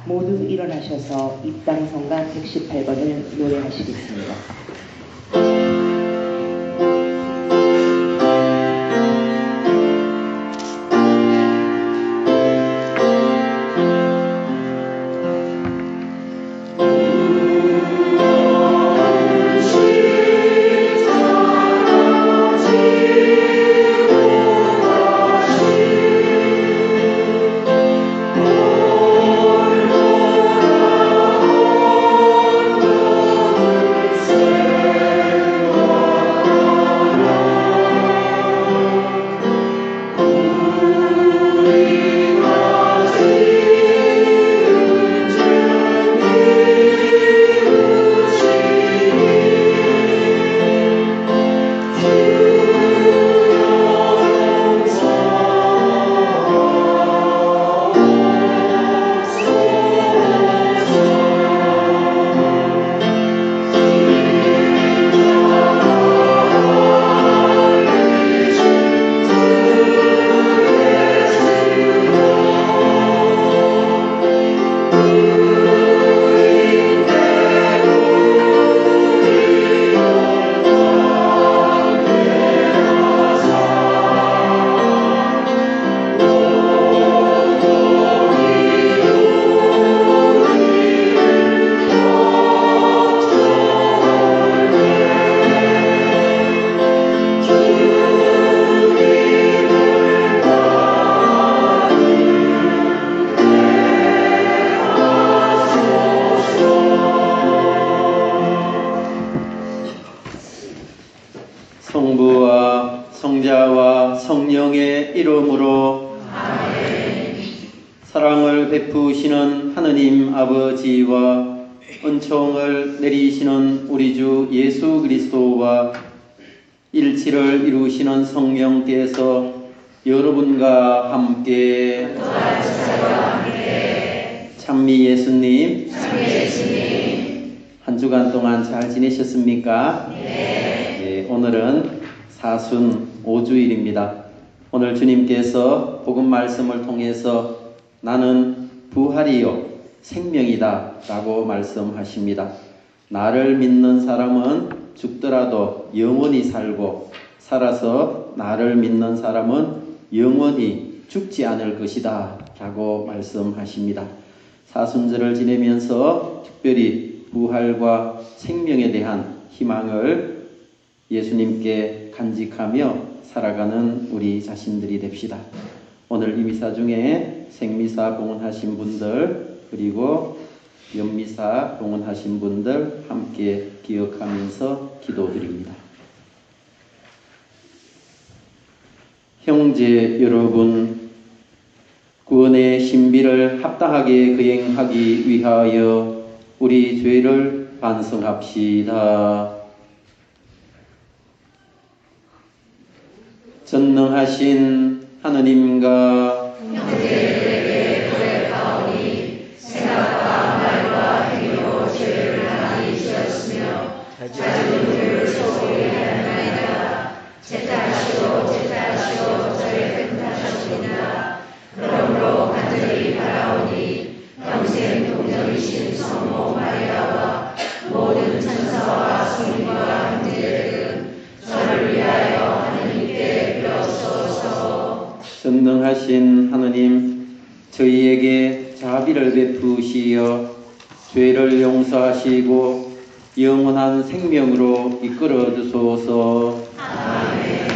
모두 일어나셔서 입당성가 118번을 노래하시겠습니다. 성부와 성자와 성령의 이름으로 아멘. 사랑을 베푸시는 하느님 아버지와 은총을 내리시는 우리 주 예수 그리스도와 일치를 이루시는 성령께서 여러분과 함께 찬미 예수님 한 주간 동안 잘 지내셨습니까? 네, 오늘은 사순 5주일입니다. 오늘 주님께서 복음 말씀을 통해서 나는 부활이요 생명이다 라고 말씀하십니다. 나를 믿는 사람은 죽더라도 영원히 살고 살아서 나를 믿는 사람은 영원히 죽지 않을 것이다 라고 말씀하십니다. 사순절을 지내면서 특별히 부활과 생명에 대한 희망을 예수님께 간직하며 살아가는 우리 자신들이 됩시다. 오늘 이 미사 중에 생미사 봉헌하신 분들 그리고 연미사 봉헌하신 분들 함께 기억하면서 기도드립니다. 형제 여러분, 구원의 신비를 합당하게 거행하기 위하여 우리 죄를 반성합시다. 전능하신 하느님과 형제들에게 고백하오니 생각과 말과 행위로 죄를 많이 지었으며 자주 우리를 소홀히 하나이다. 제타하시오 저의 끔하셨습니다. 그러므로 간절히 바라오니 평생 동정이신 성모 마리아와 모든 천사와 성인과 형제들은 저를 위하여 하느님께 빌어주소서. 전능하신 하느님, 저희에게 자비를 베푸시어 죄를 용서하시고 영원한 생명으로 이끌어 주소서. 아멘.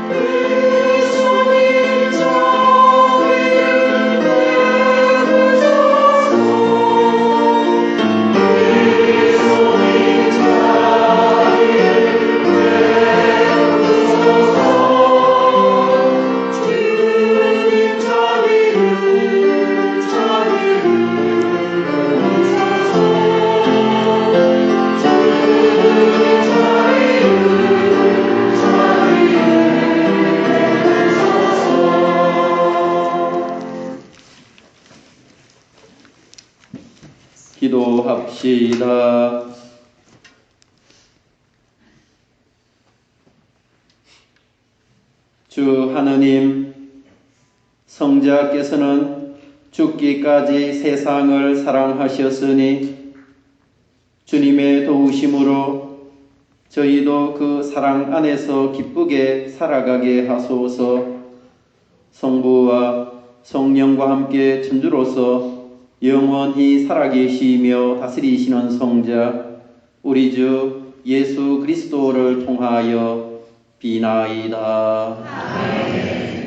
그 손이 합시다. 주 하느님, 성자께서는 죽기까지 세상을 사랑하셨으니 주님의 도우심으로 저희도 그 사랑 안에서 기쁘게 살아가게 하소서. 성부와 성령과 함께 천주로서 영원히 살아계시며 다스리시는 성자 우리 주 예수 그리스도를 통하여 비나이다. 아멘.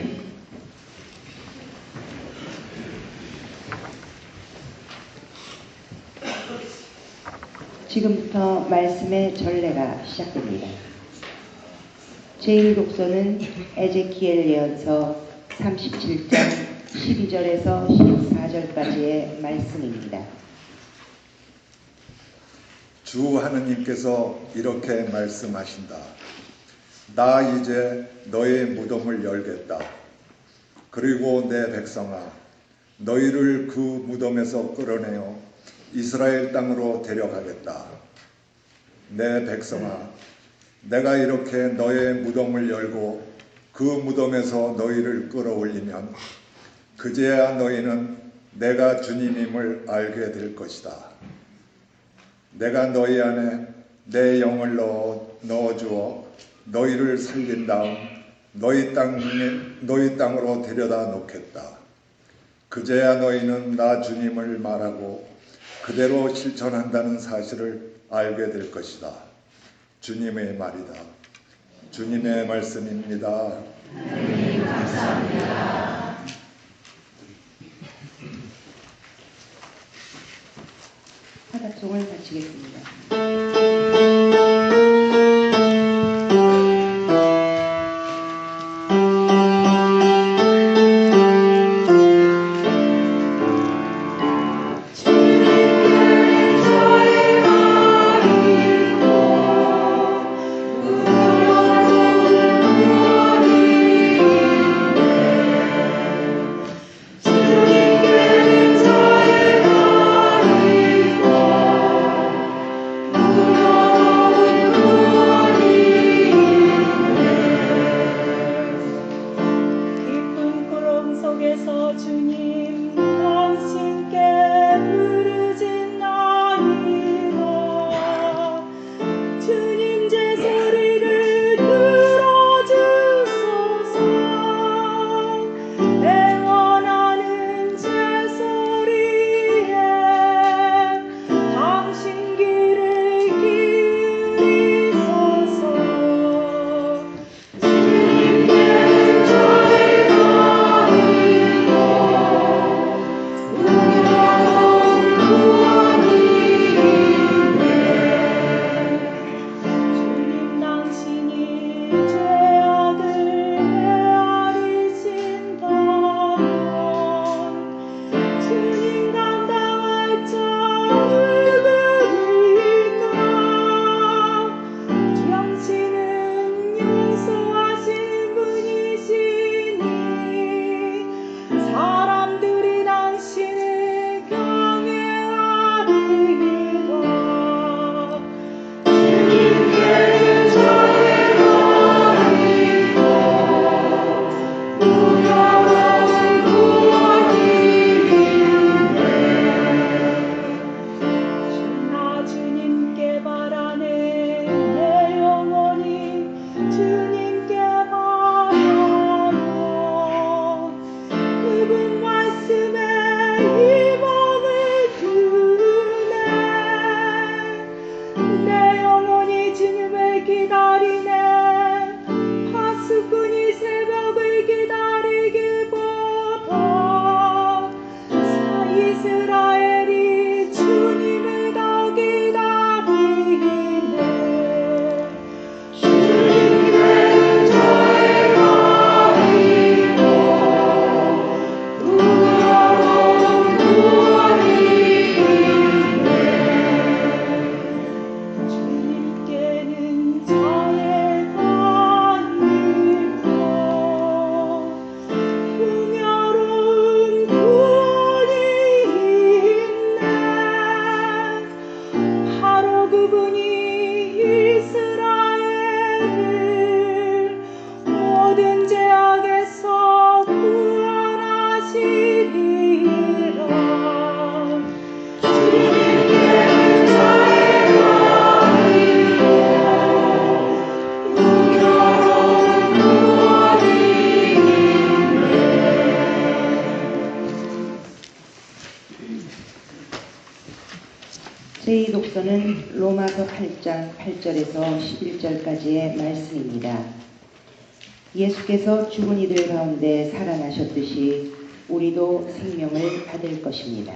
지금부터 말씀의 전례가 시작됩니다. 제1독서는 에제키엘 예언서 37장 12절에서 14절까지의 말씀입니다. 주 하느님께서 이렇게 말씀하신다. 나 이제 너의 무덤을 열겠다. 그리고 내 백성아, 너희를 그 무덤에서 끌어내어 이스라엘 땅으로 데려가겠다. 내 백성아, 내가 이렇게 너의 무덤을 열고 그 무덤에서 너희를 끌어올리면 그제야 너희는 내가 주님임을 알게 될 것이다. 내가 너희 안에 내 영을 넣어주어 너희를 살린 다음 너희 땅으로 데려다 놓겠다. 그제야 너희는 나 주님을 말하고 그대로 실천한다는 사실을 알게 될 것이다. 주님의 말이다. 주님의 말씀입니다. 하나님 감사합니다. 하다송을 바치겠습니다. 주님께는 저의 마음이고 로마서 8장 8절에서 11절까지의 말씀입니다. 예수께서 죽은 이들 가운데 살아나셨듯이 우리도 생명을 받을 것입니다.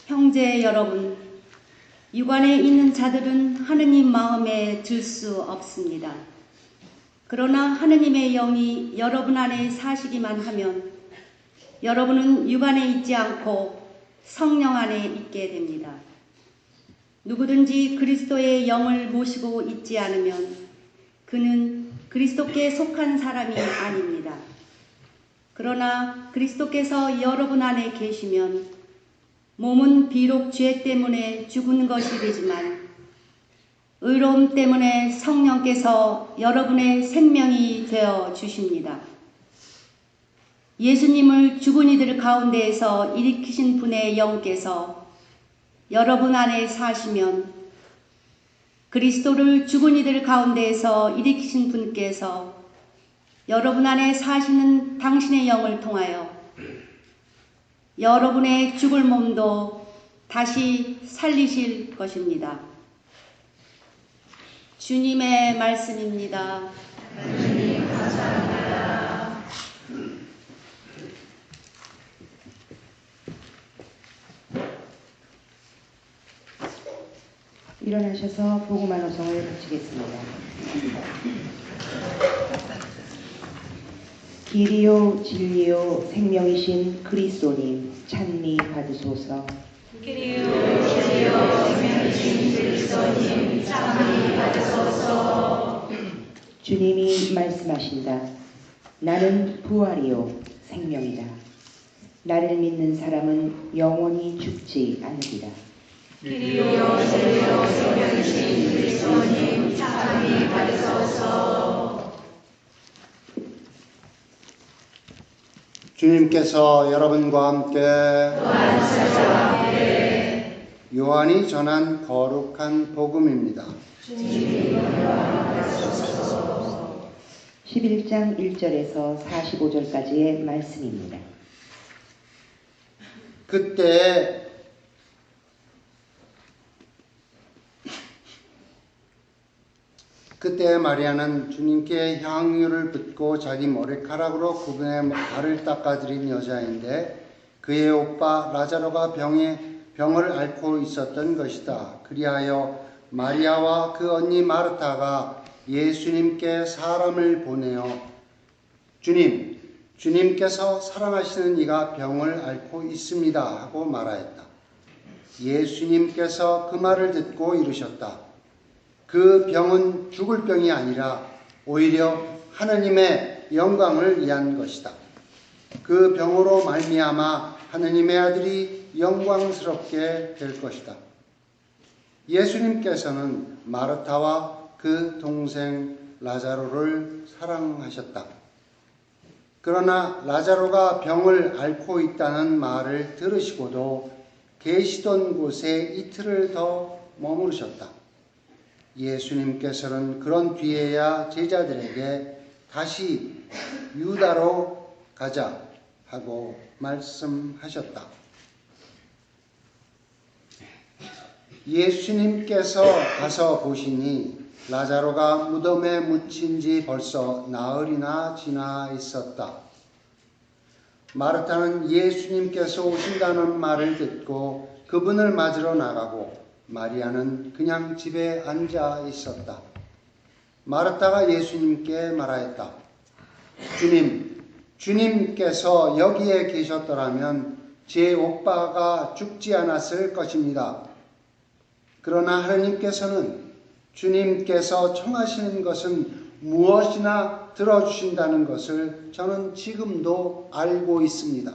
형제 여러분, 육안에 있는 자들은 하느님 마음에 들 수 없습니다. 그러나 하느님의 영이 여러분 안에 사시기만 하면 여러분은 육안에 있지 않고 성령 안에 있게 됩니다. 누구든지 그리스도의 영을 모시고 있지 않으면 그는 그리스도께 속한 사람이 아닙니다. 그러나 그리스도께서 여러분 안에 계시면 몸은 비록 죄 때문에 죽은 것이 되지만 의로움 때문에 성령께서 여러분의 생명이 되어 주십니다. 예수님을 죽은 이들 가운데에서 일으키신 분의 영께서 여러분 안에 사시면 그리스도를 죽은 이들 가운데에서 일으키신 분께서 여러분 안에 사시는 당신의 영을 통하여 여러분의 죽을 몸도 다시 살리실 것입니다. 주님의 말씀입니다. 하나님 감사합니다. 일어나셔서 복음화 노성을 바치겠습니다. 길이요 진리요 생명이신 그리스도님 찬미 받으소서. 길이요 진리요 생명이신 그리스도님 찬미 받으소서. 주님이 말씀하신다. 나는 부활이요 생명이다. 나를 믿는 사람은 영원히 죽지 않으리라. 길이요 진리요 생명이신 그리스도님 찬미 받으소서. 주님께서 여러분과 함께 또한 사자와 함께 요한이 전한 거룩한 복음입니다. 주님 영광 받으소서. 11장 1절에서 45절까지의 말씀입니다. 그때 마리아는 주님께 향유를 붓고 자기 머리카락으로 그분의 발을 닦아드린 여자인데 그의 오빠 라자로가 병을 앓고 있었던 것이다. 그리하여 마리아와 그 언니 마르타가 예수님께 사람을 보내어 주님께서 사랑하시는 이가 병을 앓고 있습니다 하고 말하였다. 예수님께서 그 말을 듣고 이르셨다. 그 병은 죽을 병이 아니라 오히려 하느님의 영광을 위한 것이다. 그 병으로 말미암아 하느님의 아들이 영광스럽게 될 것이다. 예수님께서는 마르타와 그 동생 라자로를 사랑하셨다. 그러나 라자로가 병을 앓고 있다는 말을 들으시고도 계시던 곳에 이틀을 더 머무르셨다. 예수님께서는 그런 뒤에야 제자들에게 다시 유다로 가자 하고 말씀하셨다. 예수님께서 가서 보시니 라자로가 무덤에 묻힌 지 벌써 나흘이나 지나 있었다. 마르타는 예수님께서 오신다는 말을 듣고 그분을 맞으러 나가고 마리아는 그냥 집에 앉아 있었다. 마르타가 예수님께 말하였다. 주님께서 여기에 계셨더라면 제 오빠가 죽지 않았을 것입니다. 그러나 하나님께서는 주님께서 청하시는 것은 무엇이나 들어주신다는 것을 저는 지금도 알고 있습니다.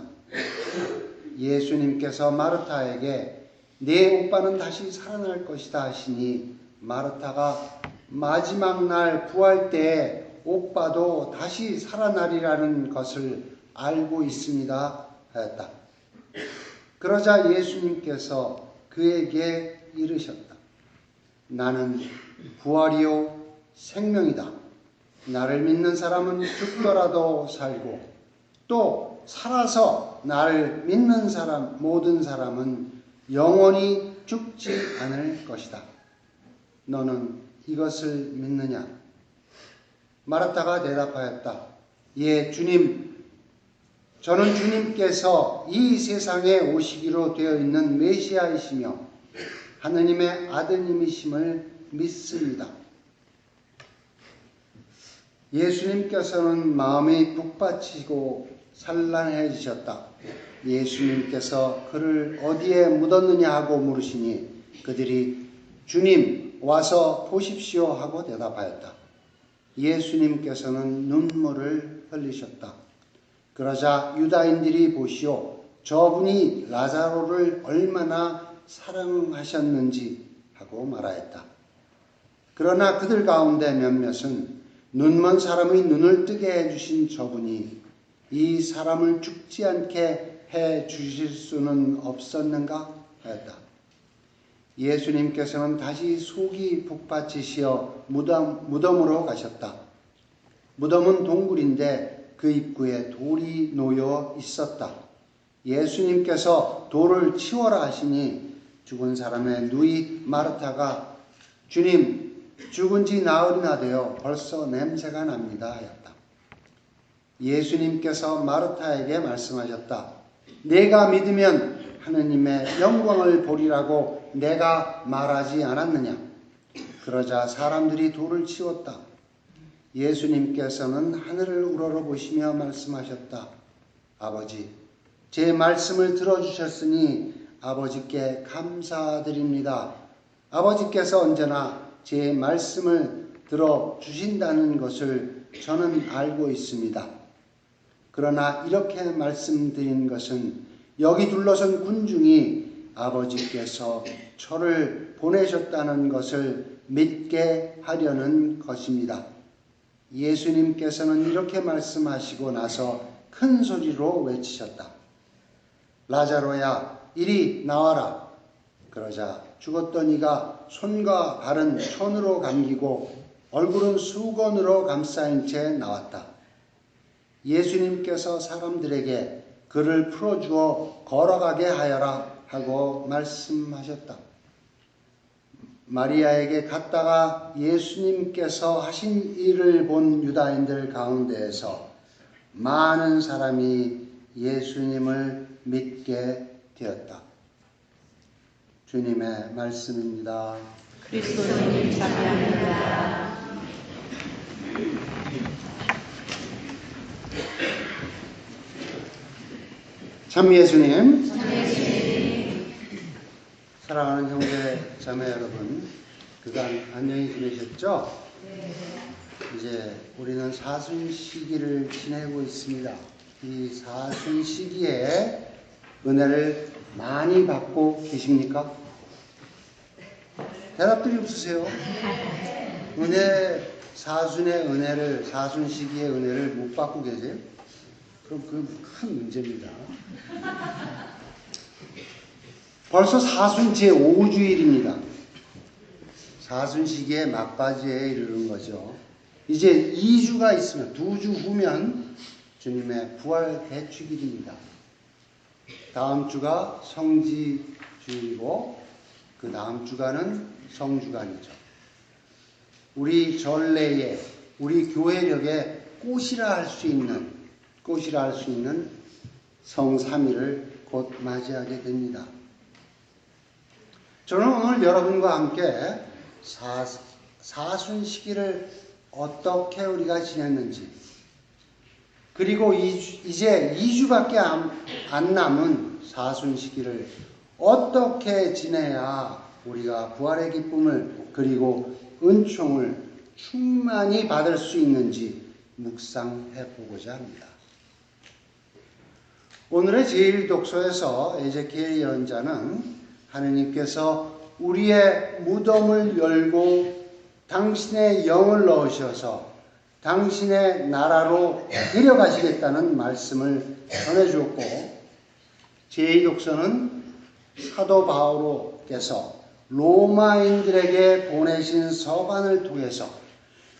예수님께서 마르타에게 내 오빠는 다시 살아날 것이다 하시니 마르타가 마지막 날 부활 때에 오빠도 다시 살아나리라는 것을 알고 있습니다 하였다. 그러자 예수님께서 그에게 이르셨다. 나는 부활이요 생명이다. 나를 믿는 사람은 죽더라도 살고 또 살아서 나를 믿는 사람, 모든 사람은 영원히 죽지 않을 것이다. 너는 이것을 믿느냐? 마르타가 대답하였다. 예, 주님, 저는 주님께서 이 세상에 오시기로 되어 있는 메시아이시며 하느님의 아드님이심을 믿습니다. 예수님께서는 마음이 북받치고 산란해지셨다. 예수님께서 그를 어디에 묻었느냐 하고 물으시니 그들이 주님 와서 보십시오 하고 대답하였다. 예수님께서는 눈물을 흘리셨다. 그러자 유다인들이 보시오 저분이 라자로를 얼마나 사랑하셨는지 하고 말하였다. 그러나 그들 가운데 몇몇은 눈먼 사람의 눈을 뜨게 해주신 저분이 이 사람을 죽지 않게 해 주실 수는 없었는가 하였다. 예수님께서는 다시 속이 북받치시어 무덤으로 가셨다. 무덤은 동굴인데 그 입구에 돌이 놓여 있었다. 예수님께서 돌을 치워라 하시니 죽은 사람의 누이 마르타가 주님 죽은 지 나흘이나 되어 벌써 냄새가 납니다 하였다. 예수님께서 마르타에게 말씀하셨다. 내가 믿으면 하느님의 영광을 보리라고 내가 말하지 않았느냐. 그러자 사람들이 돌을 치웠다. 예수님께서는 하늘을 우러러보시며 말씀하셨다. 아버지, 제 말씀을 들어주셨으니 아버지께 감사드립니다. 아버지께서 언제나 제 말씀을 들어주신다는 것을 저는 알고 있습니다. 그러나 이렇게 말씀드린 것은 여기 둘러선 군중이 아버지께서 저를 보내셨다는 것을 믿게 하려는 것입니다. 예수님께서는 이렇게 말씀하시고 나서 큰 소리로 외치셨다. 라자로야, 이리 나와라. 그러자 죽었던 이가 손과 발은 천으로 감기고 얼굴은 수건으로 감싸인 채 나왔다. 예수님께서 사람들에게 그를 풀어주어 걸어가게 하여라 하고 말씀하셨다. 마리아에게 갔다가 예수님께서 하신 일을 본 유다인들 가운데에서 많은 사람이 예수님을 믿게 되었다. 주님의 말씀입니다. 그리스도님 찬양합니다. 참 예수님, 사랑하는 형제 자매 여러분, 그간 안녕히 지내셨죠? 이제 우리는 사순 시기를 지내고 있습니다. 이 사순 시기에 은혜를 많이 받고 계십니까? 대답들이 없으세요? 사순의 은혜를, 사순 시기의 은혜를 못 받고 계세요? 그럼 그건 큰 문제입니다. 벌써 사순 제5주일입니다. 사순 시기의 막바지에 이르는 거죠. 이제 2주가 있으면, 2주 후면 주님의 부활 대축일입니다. 다음 주가 성지주일이고 그 다음 주간은 성주간이죠. 우리 전례에, 우리 교회력에 꽃이라 할 수 있는 성삼일을 곧 맞이하게 됩니다. 저는 오늘 여러분과 함께 사순 시기를 어떻게 우리가 지냈는지, 그리고 이제 2주밖에 안 남은 사순 시기를 어떻게 지내야 우리가 부활의 기쁨을 그리고 은총을 충만히 받을 수 있는지 묵상해 보고자 합니다. 오늘의 제1독서에서 에제키엘 예언자는 하느님께서 우리의 무덤을 열고 당신의 영을 넣으셔서 당신의 나라로 데려가시겠다는 말씀을 전해주었고, 제2독서는 사도 바오로께서 로마인들에게 보내신 서간을 통해서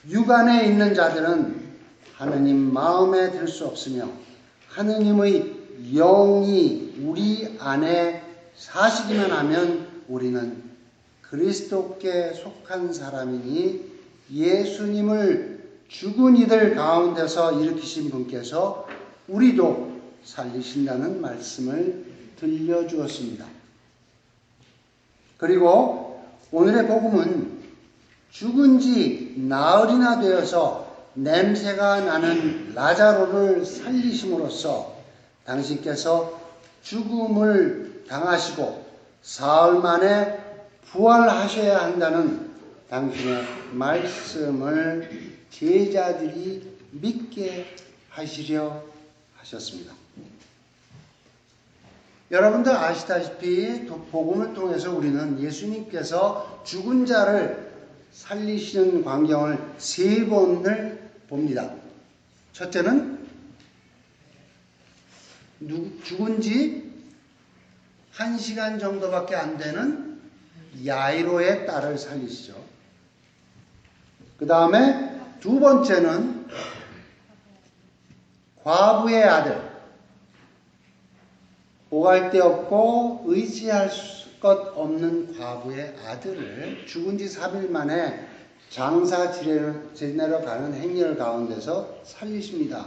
육안에 있는 자들은 하느님 마음에 들 수 없으며 하느님의 영이 우리 안에 사시기만 하면 우리는 그리스도께 속한 사람이니 예수님을 죽은 이들 가운데서 일으키신 분께서 우리도 살리신다는 말씀을 들려주었습니다. 그리고 오늘의 복음은 죽은 지 나흘이나 되어서 냄새가 나는 라자로를 살리심으로써 당신께서 죽음을 당하시고 사흘 만에 부활하셔야 한다는 당신의 말씀을 제자들이 믿게 하시려 하셨습니다. 여러분들 아시다시피 복음을 통해서 우리는 예수님께서 죽은 자를 살리시는 광경을 3번을 봅니다. 첫째는 죽은 지 1시간 정도밖에 안 되는 야이로의 딸을 살리시죠. 그 다음에 2번째는 과부의 아들, 오갈 데 없고 의지할 것 없는 과부의 아들을 죽은 지 3일 만에 장사 지내러 가는 행렬 가운데서 살리십니다.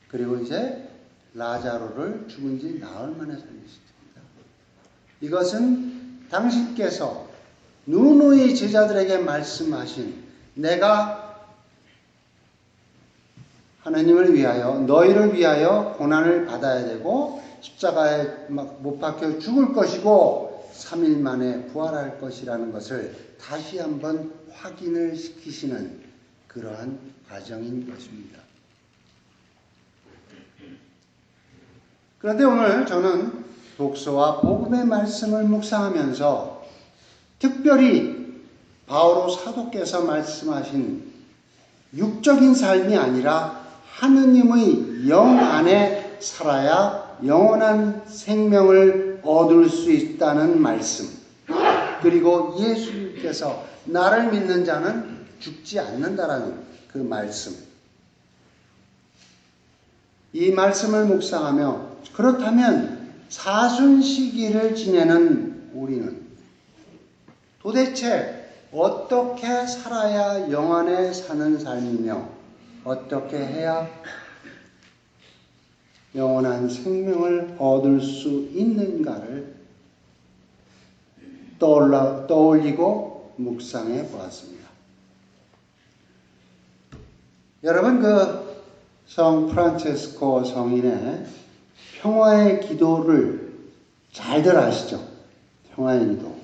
그리고 이제 라자로를 죽은 지 나흘 만에 살리십니다. 이것은 당신께서 누누이 제자들에게 말씀하신 내가 하나님을 위하여 너희를 위하여 고난을 받아야 되고 십자가에 못 박혀 죽을 것이고 3일 만에 부활할 것이라는 것을 다시 한번 확인을 시키시는 그러한 과정인 것입니다. 그런데 오늘 저는 독서와 복음의 말씀을 묵상하면서 특별히 바오로 사도께서 말씀하신 육적인 삶이 아니라 하느님의 영 안에 살아야 영원한 생명을 얻을 수 있다는 말씀, 그리고 예수님께서 나를 믿는 자는 죽지 않는다라는 그 말씀, 이 말씀을 묵상하며 그렇다면 사순 시기를 지내는 우리는 도대체 어떻게 살아야 영원에 사는 삶이며 어떻게 해야 영원한 생명을 얻을 수 있는가를 떠올리고 묵상해 보았습니다. 여러분, 그 성 프란체스코 성인의 평화의 기도를 잘들 아시죠? 평화의 기도.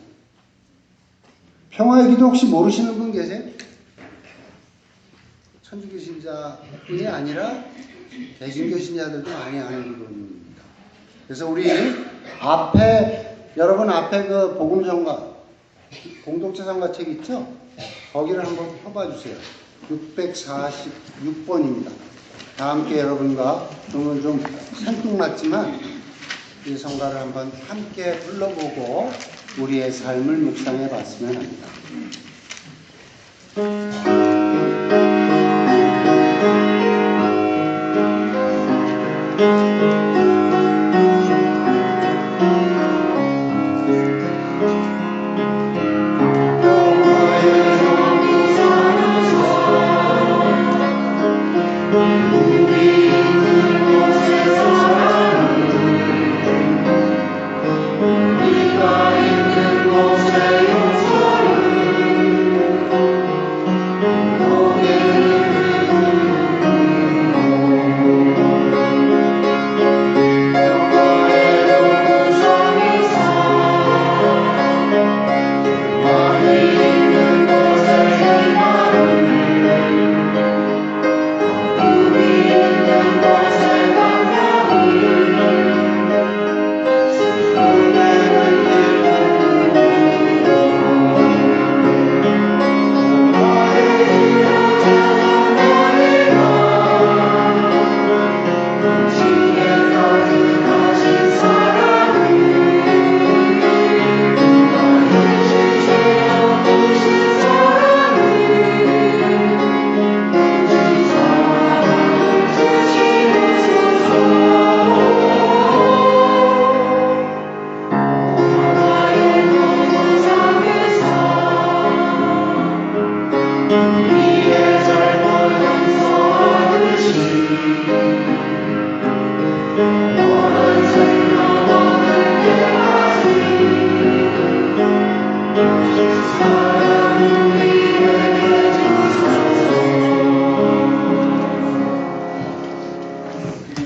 평화의 기도 혹시 모르시는 분 계세요? 천주교 신자뿐이 아니라 개신교 신자들도 많이 아는 기도입니다. 그래서 우리 여러분 앞에 그 복음성가, 공동체 성가 책 있죠? 거기를 한번 펴봐 주세요. 646번입니다. 다 함께 여러분과 오늘 좀 생뚱맞지만 이 성가를 한번 함께 불러보고 우리의 삶을 묵상해 봤으면 합니다.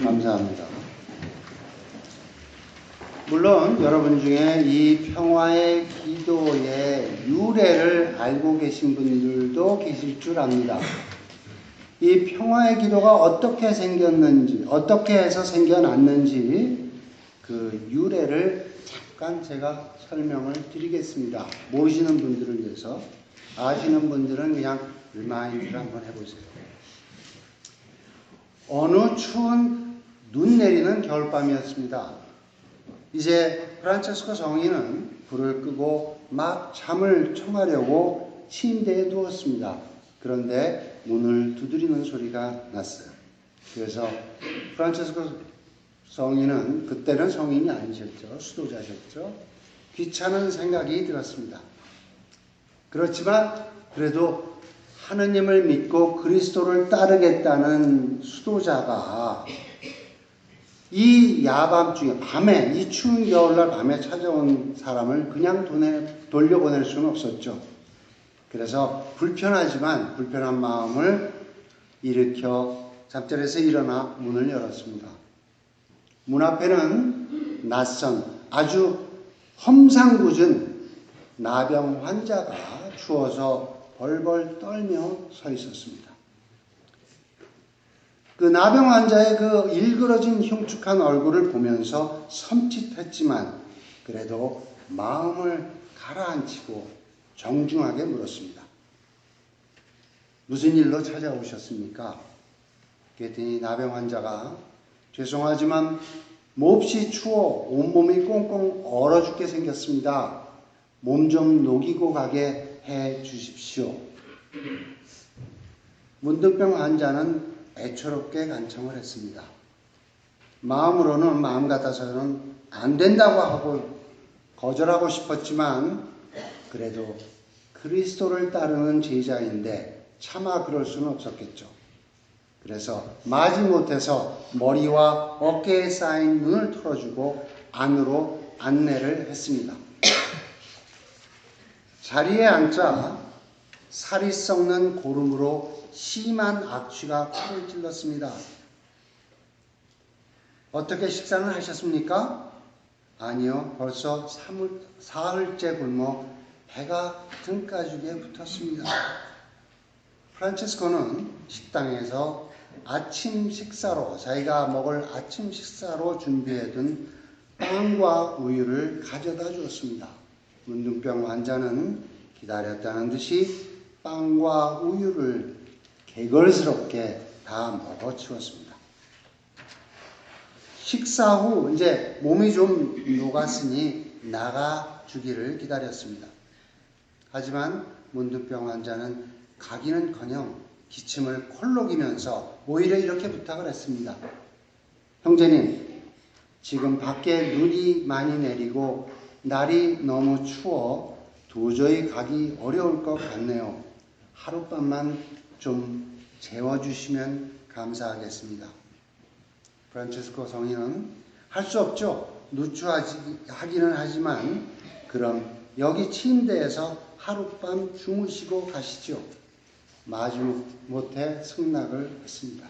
감사합니다. 물론 여러분 중에 이 평화의 기도의 유래를 알고 계신 분들도 계실 줄 압니다. 이 평화의 기도가 어떻게 생겼는지, 어떻게 해서 생겨났는지 그 유래를 잠깐 제가 설명을 드리겠습니다. 모르시는 분들을 위해서. 아시는 분들은 그냥 리마인드를 한번 해보세요. 어느 추운 눈 내리는 겨울밤이었습니다. 이제 프란체스코 성인은 불을 끄고 막 잠을 청하려고 침대에 누웠습니다. 그런데 문을 두드리는 소리가 났어요. 그래서 프란체스코 성인은 그때는 성인이 아니셨죠. 수도자셨죠. 귀찮은 생각이 들었습니다. 그렇지만 그래도 하느님을 믿고 그리스도를 따르겠다는 수도자가 이 야밤중에 밤에 이 추운 겨울날 밤에 찾아온 사람을 그냥 돌려보낼 수는 없었죠. 그래서 불편한 마음을 일으켜 잠자리에서 일어나 문을 열었습니다. 문 앞에는 낯선 아주 험상궂은 나병 환자가 추워서 벌벌 떨며 서 있었습니다. 그 나병 환자의 그 일그러진 흉측한 얼굴을 보면서 섬찟했지만 그래도 마음을 가라앉히고 정중하게 물었습니다. 무슨 일로 찾아오셨습니까? 그랬더니 나병 환자가 죄송하지만 몹시 추워 온몸이 꽁꽁 얼어 죽게 생겼습니다. 몸 좀 녹이고 가게 해 주십시오. 문득병 환자는 애처롭게 간청을 했습니다. 마음 같아서는 안 된다고 하고 거절하고 싶었지만 그래도 그리스도를 따르는 제자인데 차마 그럴 수는 없었겠죠. 그래서 마지못해서 머리와 어깨에 쌓인 눈을 털어주고 안으로 안내를 했습니다. 자리에 앉자 살이 썩는 고름으로 심한 악취가 코를 찔렀습니다. 어떻게 식사는 하셨습니까? 아니요, 벌써 사흘째 굶어 배가 등가죽에 붙었습니다. 프란체스코는 식당에서 자기가 먹을 아침 식사로 준비해둔 빵과 우유를 가져다 주었습니다. 문둥병 환자는 기다렸다는 듯이 빵과 우유를 개걸스럽게 다 먹어치웠습니다. 식사 후 이제 몸이 좀 녹았으니 나가주기를 기다렸습니다. 하지만 문둥병 환자는 가기는커녕 기침을 콜록이면서 오히려 이렇게 부탁을 했습니다. 형제님, 지금 밖에 눈이 많이 내리고 날이 너무 추워 도저히 가기 어려울 것 같네요. 하룻밤만 좀 재워주시면 감사하겠습니다. 프란체스코 성인은 할 수 없죠. 누추하기는 하지만 그럼 여기 침대에서 하룻밤 주무시고 가시죠. 마지못해 승낙을 했습니다.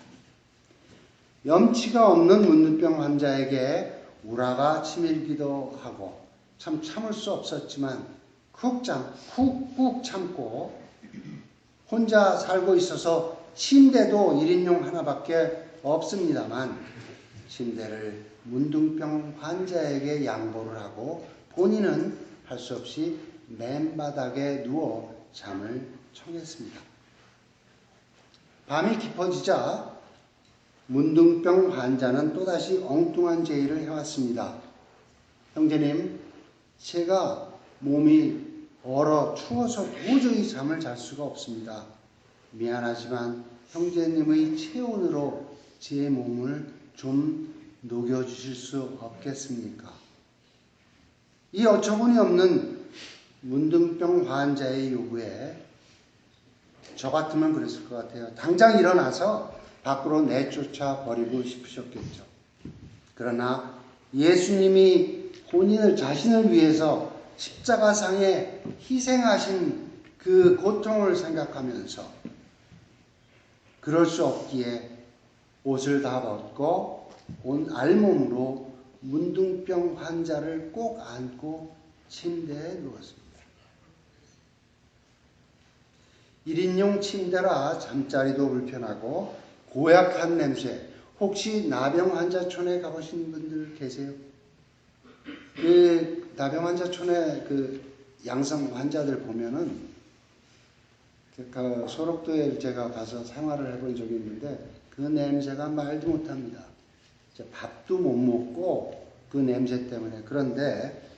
염치가 없는 문둥병 환자에게 우라가 치밀기도 하고 참 참을 수 없었지만 훅 참고 혼자 살고 있어서 침대도 1인용 하나밖에 없습니다만 침대를 문둥병 환자에게 양보를 하고 본인은 할 수 없이 맨바닥에 누워 잠을 청했습니다. 밤이 깊어지자 문둥병 환자는 또다시 엉뚱한 제의를 해왔습니다. 형제님, 제가 몸이 얼어 추워서 도저히 잠을 잘 수가 없습니다. 미안하지만 형제님의 체온으로 제 몸을 좀 녹여주실 수 없겠습니까? 이 어처구니 없는 문둥병 환자의 요구에 저 같으면 그랬을 것 같아요. 당장 일어나서 밖으로 내쫓아 버리고 싶으셨겠죠. 그러나 예수님이 자신을 위해서 십자가상에 희생하신 그 고통을 생각하면서 그럴 수 없기에 옷을 다 벗고 온 알몸으로 문둥병 환자를 꼭 안고 침대에 누웠습니다. 1인용 침대라 잠자리도 불편하고 고약한 냄새. 혹시 나병 환자촌에 가보신 분들 계세요? 그 나병 환자촌에 그 양성 환자들 보면은 그 소록도에 제가 가서 생활을 해본 적이 있는데 그 냄새가 말도 못합니다. 밥도 못 먹고 그 냄새 때문에. 그런데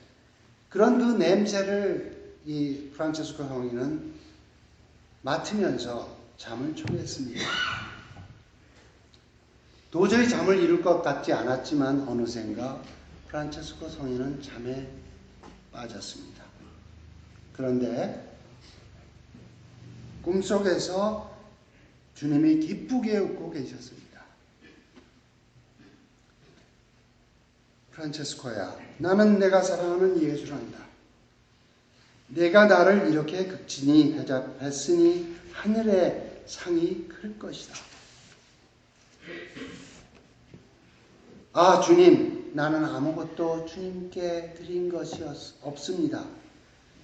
그런 그 냄새를 이 프란체스코 성인은 맡으면서 잠을 청했습니다. 도저히 잠을 이룰 것 같지 않았지만 어느샌가 프란체스코 성인은 잠에 빠졌습니다. 그런데 꿈속에서 주님이 기쁘게 웃고 계셨습니다. 프란체스코야, 나는 내가 사랑하는 예수란다. 내가 나를 이렇게 극진히 대접했으니 하늘의 상이 클 것이다. 아, 주님, 나는 아무것도 주님께 드린 것이 없습니다.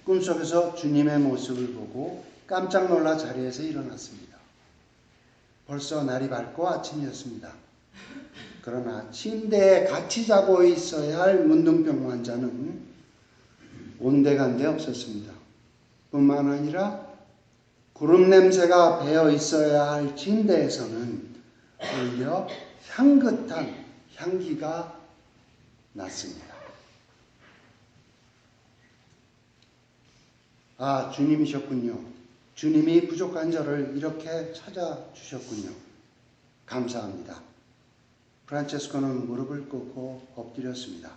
꿈속에서 주님의 모습을 보고 깜짝 놀라 자리에서 일어났습니다. 벌써 날이 밝고 아침이었습니다. 그러나 침대에 같이 자고 있어야 할 문둥병 환자는 온데간데 없었습니다. 뿐만 아니라 구름 냄새가 배어 있어야 할 침대에서는 오히려 향긋한 향기가 났습니다. 아, 주님이셨군요. 주님이 부족한 저를 이렇게 찾아주셨군요. 감사합니다. 프란체스코는 무릎을 꿇고 엎드렸습니다.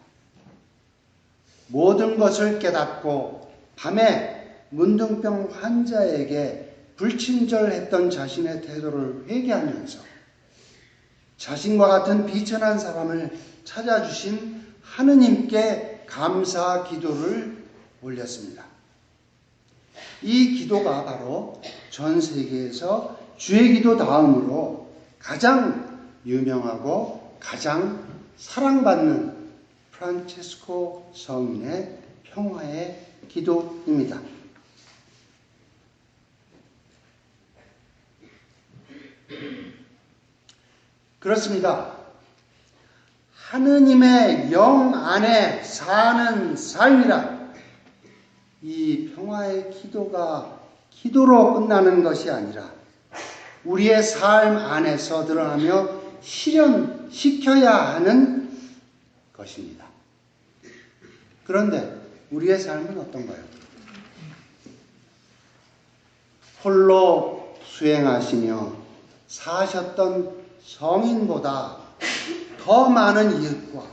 모든 것을 깨닫고 밤에 문둥병 환자에게 불친절했던 자신의 태도를 회개하면서 자신과 같은 비천한 사람을 찾아주신 하느님께 감사 기도를 올렸습니다. 이 기도가 바로 전 세계에서 주의 기도 다음으로 가장 유명하고 가장 사랑받는 프란체스코 성인의 평화의 기도입니다. 그렇습니다. 하느님의 영 안에 사는 삶이란 이 평화의 기도가 기도로 끝나는 것이 아니라 우리의 삶 안에서 드러나며 실현시켜야 하는 것입니다. 그런데 우리의 삶은 어떤가요? 홀로 수행하시며 사셨던 성인보다 더 많은 이웃과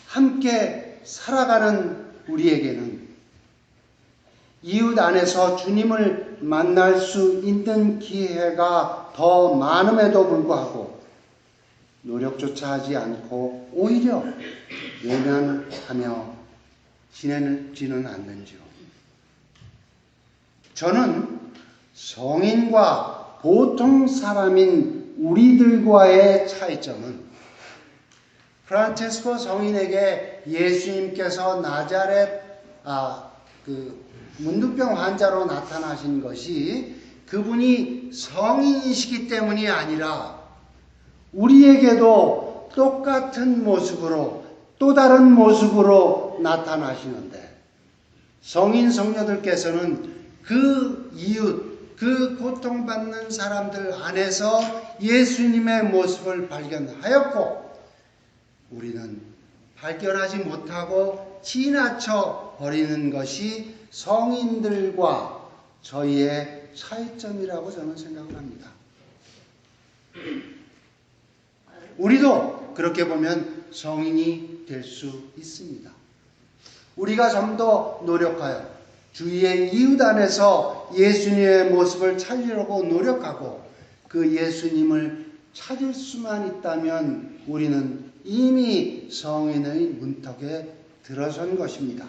함께 살아가는 우리에게는 이웃 안에서 주님을 만날 수 있는 기회가 더 많음에도 불구하고 노력조차 하지 않고 오히려 외면하며 지내지는 않는지요. 저는 성인과 보통 사람인 우리들과의 차이점은 프란체스코 성인에게 예수님께서 나자렛 문둥병 환자로 나타나신 것이 그분이 성인이시기 때문이 아니라 우리에게도 똑같은 모습으로 또 다른 모습으로 나타나시는데 성인 성녀들께서는 그 이웃, 그 고통받는 사람들 안에서 예수님의 모습을 발견하였고 우리는 발견하지 못하고 지나쳐 버리는 것이 성인들과 저희의 차이점이라고 저는 생각을 합니다. 우리도 그렇게 보면 성인이 될 수 있습니다. 우리가 좀 더 노력하여 주위의 이웃 안에서 예수님의 모습을 찾으려고 노력하고 그 예수님을 찾을 수만 있다면 우리는 이미 성인의 문턱에 들어선 것입니다.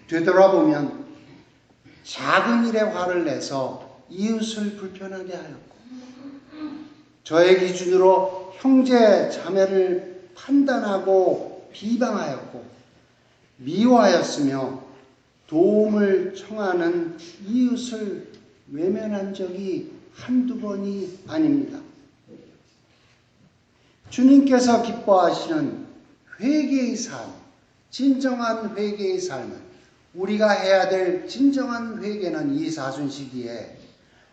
되돌아보면 작은 일에 화를 내서 이웃을 불편하게 하였고, 저의 기준으로 형제 자매를 판단하고 비방하였고 미워하였으며 도움을 청하는 이웃을 외면한 적이 한두 번이 아닙니다. 주님께서 기뻐하시는 회개의 삶, 진정한 회개의 삶은, 우리가 해야 될 진정한 회개는 이 사순시기에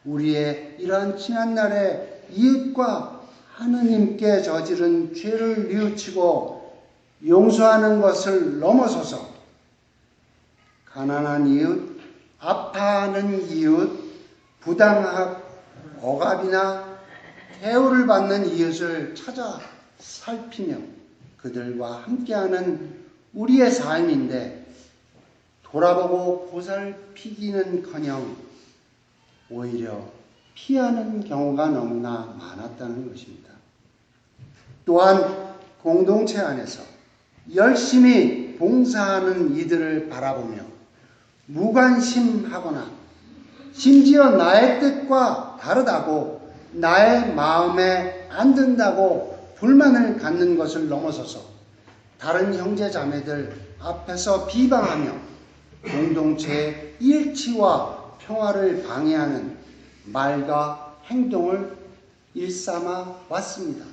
우리의 이러한 지난날의 이웃과 하느님께 저지른 죄를 뉘우치고 용서하는 것을 넘어서서 가난한 이웃, 아파하는 이웃, 부당한 억압이나 대우를 받는 이웃을 찾아 살피며 그들과 함께하는 우리의 삶인데, 돌아보고 보살피기는커녕 오히려 피하는 경우가 너무나 많았다는 것입니다. 또한 공동체 안에서 열심히 봉사하는 이들을 바라보며 무관심하거나 심지어 나의 뜻과 다르다고, 나의 마음에 안 든다고 불만을 갖는 것을 넘어서서 다른 형제 자매들 앞에서 비방하며 공동체의 일치와 평화를 방해하는 말과 행동을 일삼아 왔습니다.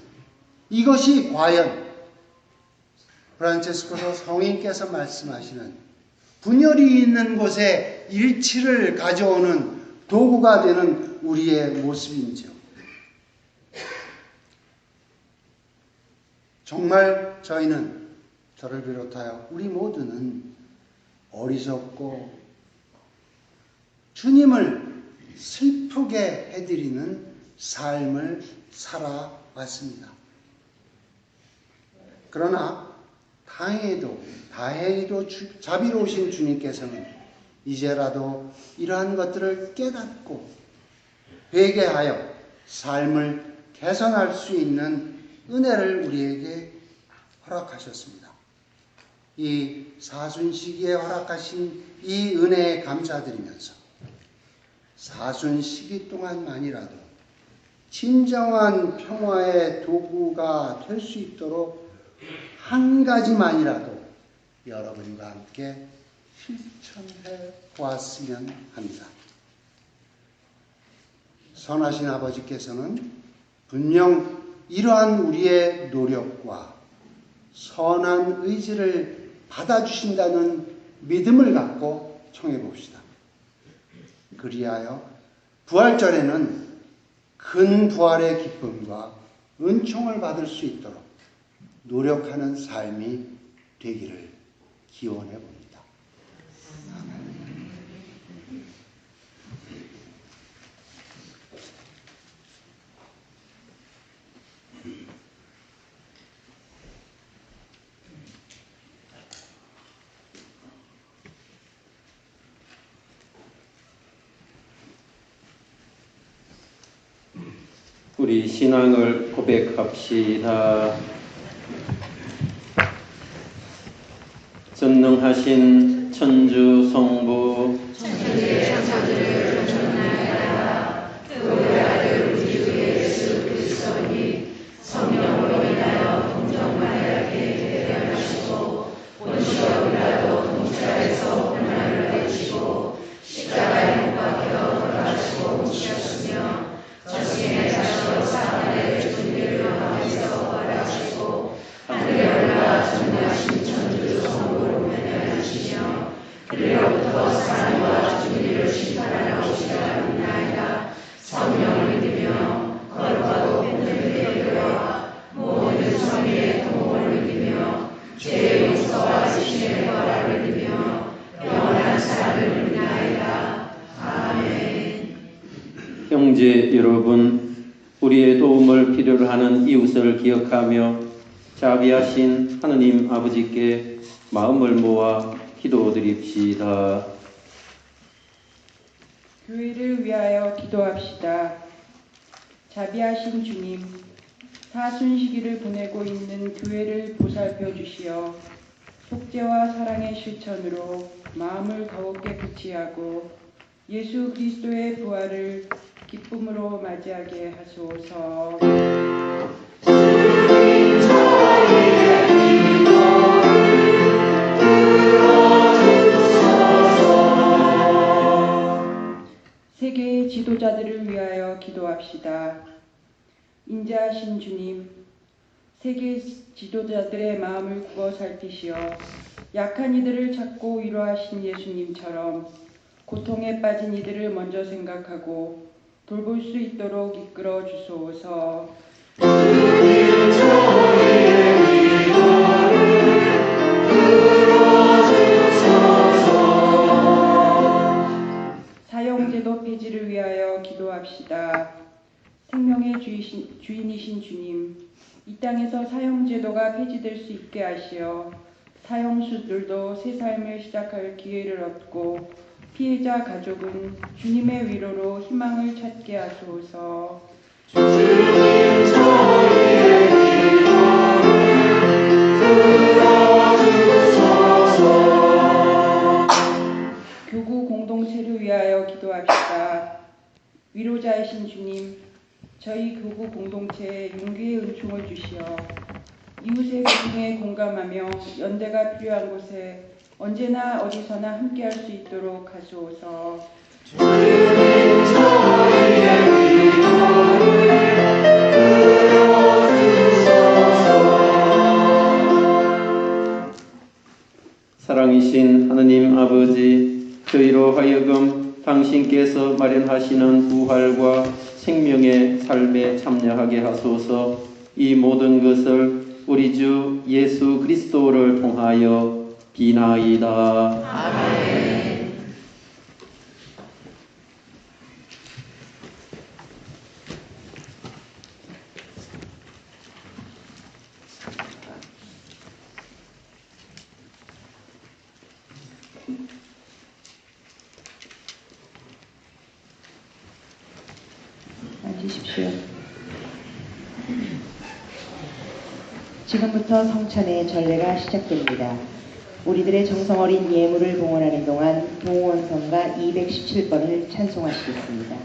이것이 과연 프란체스코서 성인께서 말씀하시는 분열이 있는 곳에 일치를 가져오는 도구가 되는 우리의 모습인지요. 정말 저희는, 저를 비롯하여 우리 모두는 어리석고 주님을 슬프게 해드리는 삶을 살아왔습니다. 그러나 다행히도 자비로우신 주님께서는 이제라도 이러한 것들을 깨닫고 회개하여 삶을 개선할 수 있는 은혜를 우리에게 허락하셨습니다. 이 사순시기에 허락하신 이 은혜에 감사드리면서 사순시기 동안만이라도 진정한 평화의 도구가 될 수 있도록 한 가지만이라도 여러분과 함께 실천해 보았으면 합니다. 선하신 아버지께서는 분명 이러한 우리의 노력과 선한 의지를 받아주신다는 믿음을 갖고 청해 봅시다. 그리하여 부활절에는 큰 부활의 기쁨과 은총을 받을 수 있도록 노력하는 삶이 되기를 기원해 봅니다. 우리 신앙을 고백합시다. 전능하신 천주 성부, 천주의 천사들을 존중하여라. 그의 아들 우리 주 예수 그리스도니 성령으로 인하여 동정마리아에게 대변하시고 본시와 빌라도 동차에서 고난을 받으시고 십자가에 못 박혀 돌아가시고 묻히셨으며 저승에 가셔 사흘의 준비를 하면서 부활하시고 하늘에 올라 전능하신 천주 성부로 면면하시며 그리로부터 사람과 준비를 심판하러 오시리라 믿나이다. 성령을 믿으며 거룩하고 뱉는 예배와 모든 성의의 도움을 믿으며 죄의 용서와 지신의 부활을 믿으며 영원한 사랑을 믿나이다. 아멘. 형제 여러분, 우리의 도움을 필요로 하는 이웃을 기억하며 자비하신 하느님 아버지께 마음을 모아 기도드립시다. 교회를 위하여 기도합시다. 자비하신 주님, 사순시기를 보내고 있는 교회를 보살펴 주시어 속죄와 사랑의 실천으로 마음을 더욱게 부치하고 예수 그리스도의 부활을 기쁨으로 맞이하게 하소서. 세계의 지도자들을 위하여 기도합시다. 인자하신 주님, 세계 지도자들의 마음을 굽어 살피시어 약한 이들을 찾고 위로하신 예수님처럼 고통에 빠진 이들을 먼저 생각하고 돌볼 수 있도록 이끌어 주소서. 사형제도 폐지를 위하여 기도합시다. 생명의 주인이신 주님, 이 땅에서 사형제도가 폐지될 수 있게 하시어 사형수들도 새 삶을 시작할 기회를 얻고 피해자 가족은 주님의 위로로 희망을 찾게 하소서. 교구 공동체를 위하여 기도합시다. 위로자이신 주님, 저희 교구 공동체에 용기의 은총을 주시어 이웃의 고통에 공감하며 연대가 필요한 곳에 언제나 어디서나 함께할 수 있도록 하소서. 사랑이신 하느님 아버지, 저희로 하여금 당신께서 마련하시는 부활과 생명의 삶에 참여하게 하소서. 이 모든 것을 우리 주 예수 그리스도를 통하여 비나이다. 아멘. 앉으십시오. 지금부터 성찬의 전례가 시작됩니다. 우리들의 정성 어린 예물을 봉헌하는 동안 동원성가 217번을 찬송하시겠습니다.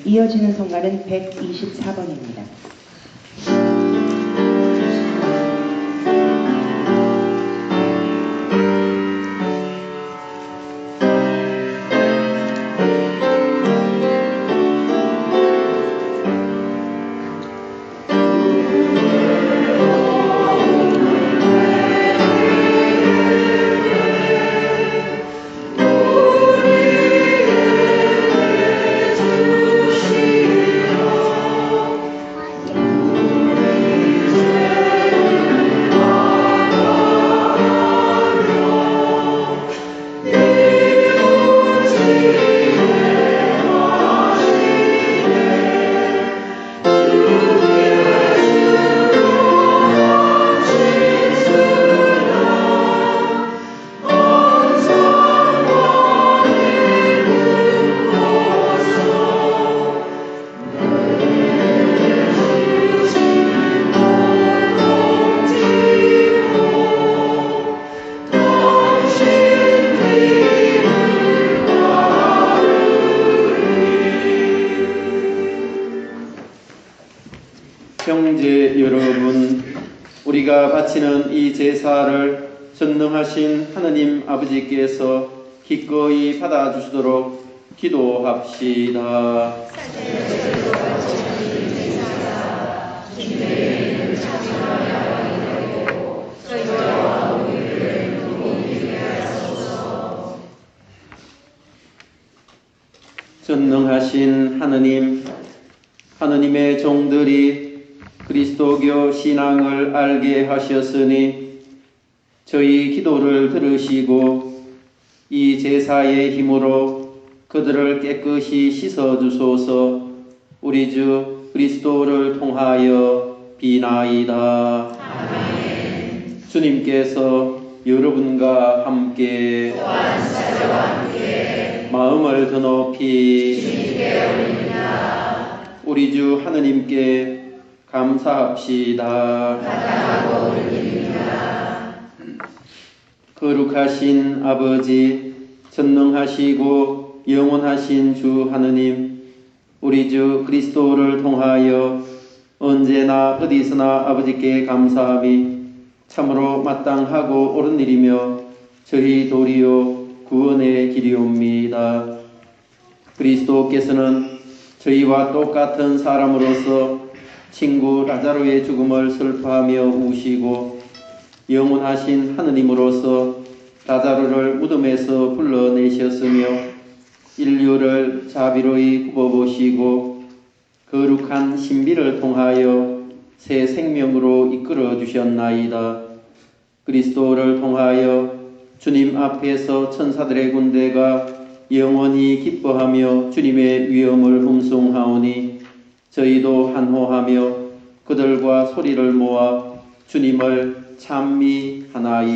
이어지는 성가는 124번입니다. 형제 여러분, 우리가 바치는 이 제사를 전능하신 하느님 아버지께서 기꺼이 받아주시도록 기도합시다. 전능하신 하느님, 하느님의 종들이 그리스도교 신앙을 알게 하셨으니 저희 기도를 들으시고 이 제사의 힘으로 그들을 깨끗이 씻어주소서. 우리 주 그리스도를 통하여 비나이다. 아멘. 주님께서 여러분과 함께 마음을 더 높이 우리 주 하느님께 감사합시다. 거룩하신 아버지, 전능하시고 영원하신 주 하느님, 우리 주 그리스도를 통하여 언제나 어디서나 아버지께 감사함이 참으로 마땅하고 옳은 일이며 저희 도리요 구원의 길이옵니다. 그리스도께서는 저희와 똑같은 사람으로서 친구 라자로의 죽음을 슬퍼하며 우시고 영원하신 하느님으로서 라자로를 무덤에서 불러내셨으며 인류를 자비로이 굽어보시고 거룩한 신비를 통하여 새 생명으로 이끌어 주셨나이다. 그리스도를 통하여 주님 앞에서 천사들의 군대가 영원히 기뻐하며 주님의 위엄을 hum송하오니 저희도 한호하며 그들과 소리를 모아 주님을 찬미하나이다.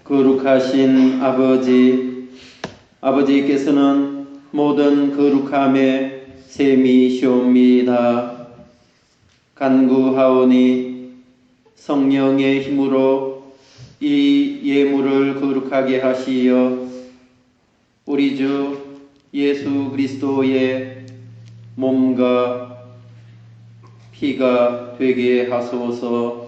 거룩하신 아버지, 아버지께서는 모든 거룩함의 셈이시옵니다. 간구하오니 성령의 힘으로 이 예물을 거룩하게 하시어 우리 주 예수 그리스도의 몸과 피가 되게 하소서.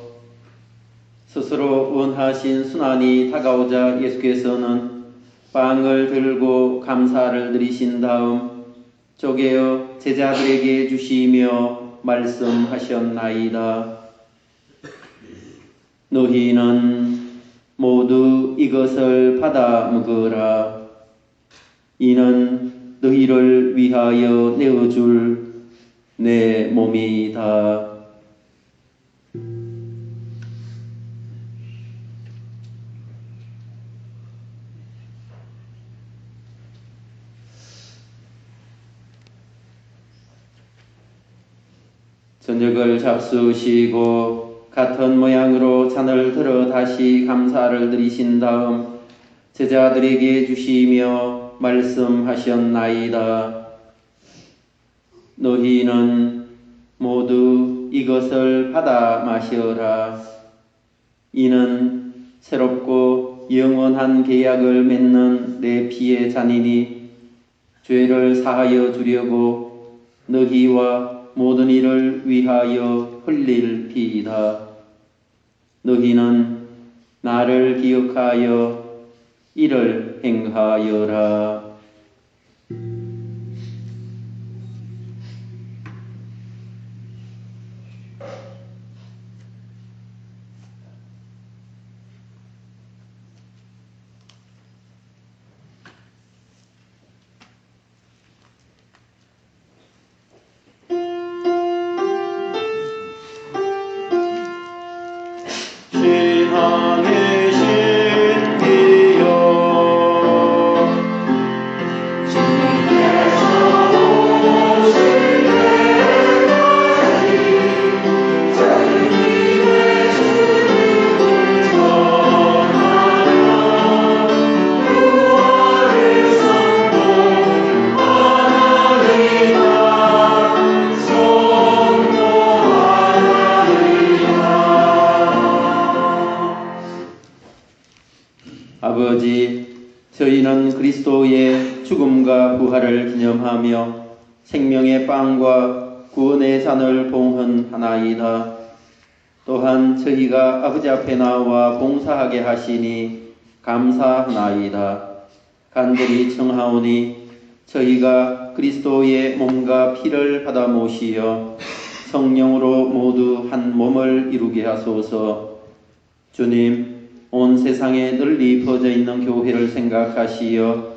스스로 원하신 순환이 다가오자 예수께서는 빵을 들고 감사를 드리신 다음 쪼개어 제자들에게 주시며 말씀하셨나이다. 너희는 모두 이것을 받아 먹으라. 이는 너희를 위하여 내어줄 내 몸이다. 저녁을 잡수시고 같은 모양으로 잔을 들어 다시 감사를 드리신 다음 제자들에게 주시며 말씀하셨나이다. 너희는 모두 이것을 받아 마셔라. 이는 새롭고 영원한 계약을 맺는 내 피의 잔이니 죄를 사하여 주려고 너희와 모든 이를 위하여 흘릴 피이다. 너희는 나를 기억하여 이를 행하여라. 그리스도의 죽음과 부활을 기념하며 생명의 빵과 구원의 잔을 봉헌하나이다. 또한 저희가 아버지 앞에 나와 봉사하게 하시니 감사하나이다. 간절히 청하오니 저희가 그리스도의 몸과 피를 받아 모시어 성령으로 모두 한 몸을 이루게 하소서. 주님, 온 세상에 널리 퍼져 있는 교회를 생각하시어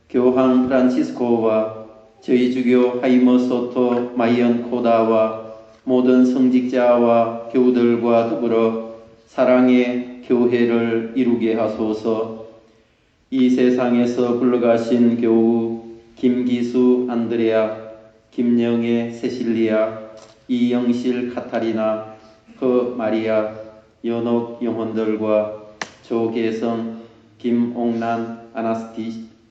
교황 프란치스코와 저희 주교 하이머 소토 마이언 코다와 모든 성직자와 교우들과 더불어 사랑의 교회를 이루게 하소서. 이 세상에서 불러가신 교우 김기수 안드레아, 김영애 세실리아, 이영실 카타리나, 허 마리아, 연옥 영혼들과 조계성, 김옥란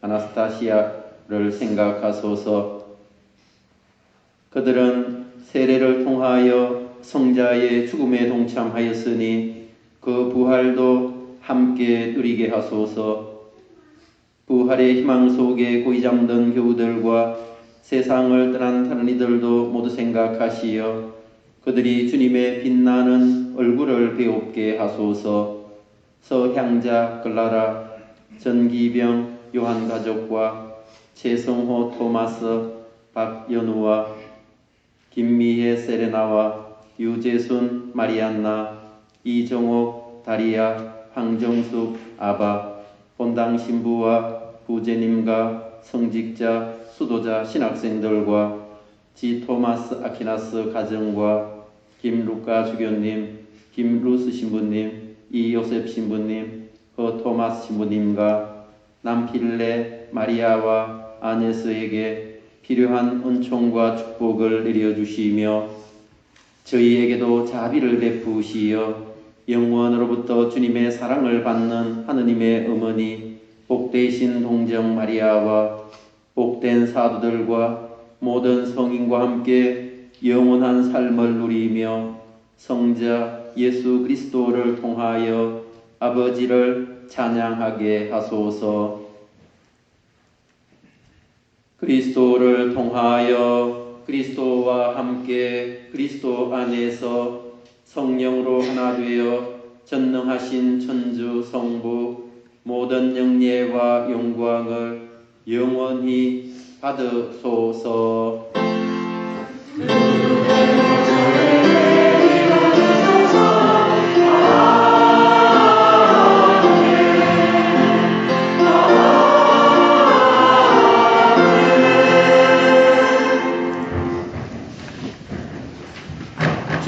아나스타시아를 생각하소서. 그들은 세례를 통하여 성자의 죽음에 동참하였으니 그 부활도 함께 누리게 하소서. 부활의 희망 속에 고이 잠든 교우들과 세상을 떠난 다른 이들도 모두 생각하시어 그들이 주님의 빛나는 얼굴을 배웁게 하소서. 서향자 글라라, 전기병 요한 가족과 최성호 토마스, 박연우와 김미혜 세레나와 유재순 마리안나, 이정옥 다리아, 황정숙 아바, 본당 신부와 부제님과 성직자, 수도자 신학생들과 지 토마스 아퀴나스 가정과 김루카 주교님, 김루스 신부님, 이요셉 신부님, 허 토마스 신부님과 남필레 마리아와 아네스에게 필요한 은총과 축복을 내려주시며 저희에게도 자비를 베푸시어 영원으로부터 주님의 사랑을 받는 하느님의 어머니 복되신 동정 마리아와 복된 사도들과 모든 성인과 함께 영원한 삶을 누리며 성자 예수 그리스도를 통하여 아버지를 찬양하게 하소서. 그리스도를 통하여 그리스도와 함께 그리스도 안에서 성령으로 하나 되어 전능하신 천주 성부 모든 영예와 영광을 영원히 받으소서.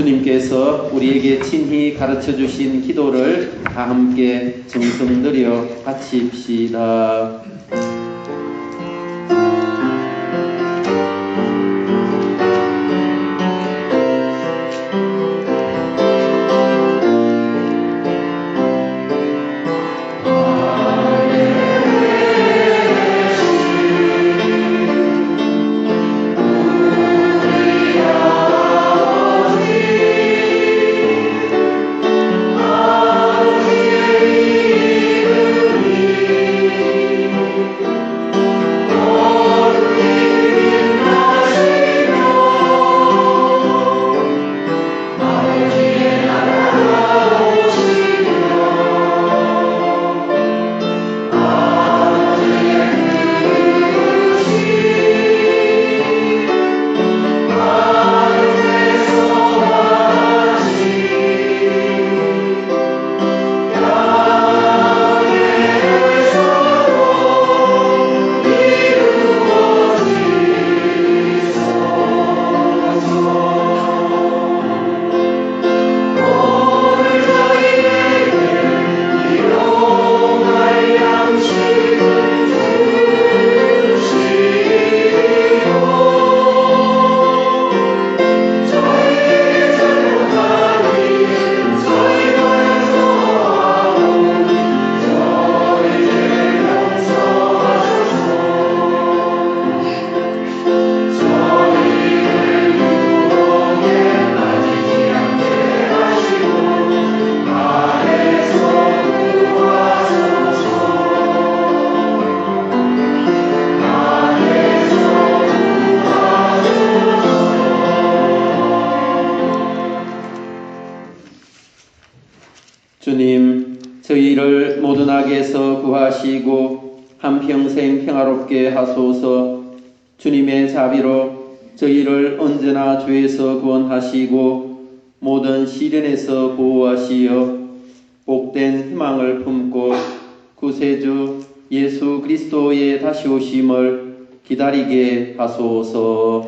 주님께서 우리에게 친히 가르쳐 주신 기도를 다 함께 정성 들여 바칩시다. 악에서 구하시고 한평생 평화롭게 하소서. 주님의 자비로 저희를 언제나 죄에서 구원하시고 모든 시련에서 보호하시어 복된 희망을 품고 구세주 예수 그리스도의 다시 오심을 기다리게 하소서.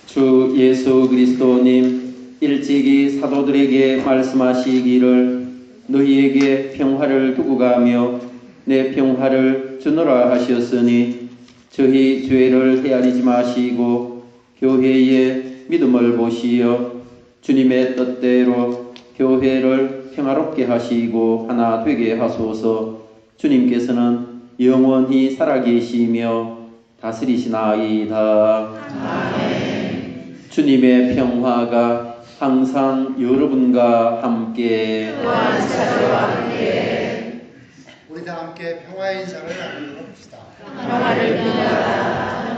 주 예수 그리스도님 일찍이 사도들에게 말씀하시기를 너희에게 평화를 두고 가며 내 평화를 주노라 하셨으니 저희 죄를 헤아리지 마시고 교회의 믿음을 보시어 주님의 뜻대로 교회를 평화롭게 하시고 하나 되게 하소서. 주님께서는 영원히 살아계시며 다스리시나이다. 주님의 평화가 항상 여러분과 함께 우리 다 함께 평화의 인사를 나누어 봅시다. 평화를 빌어라.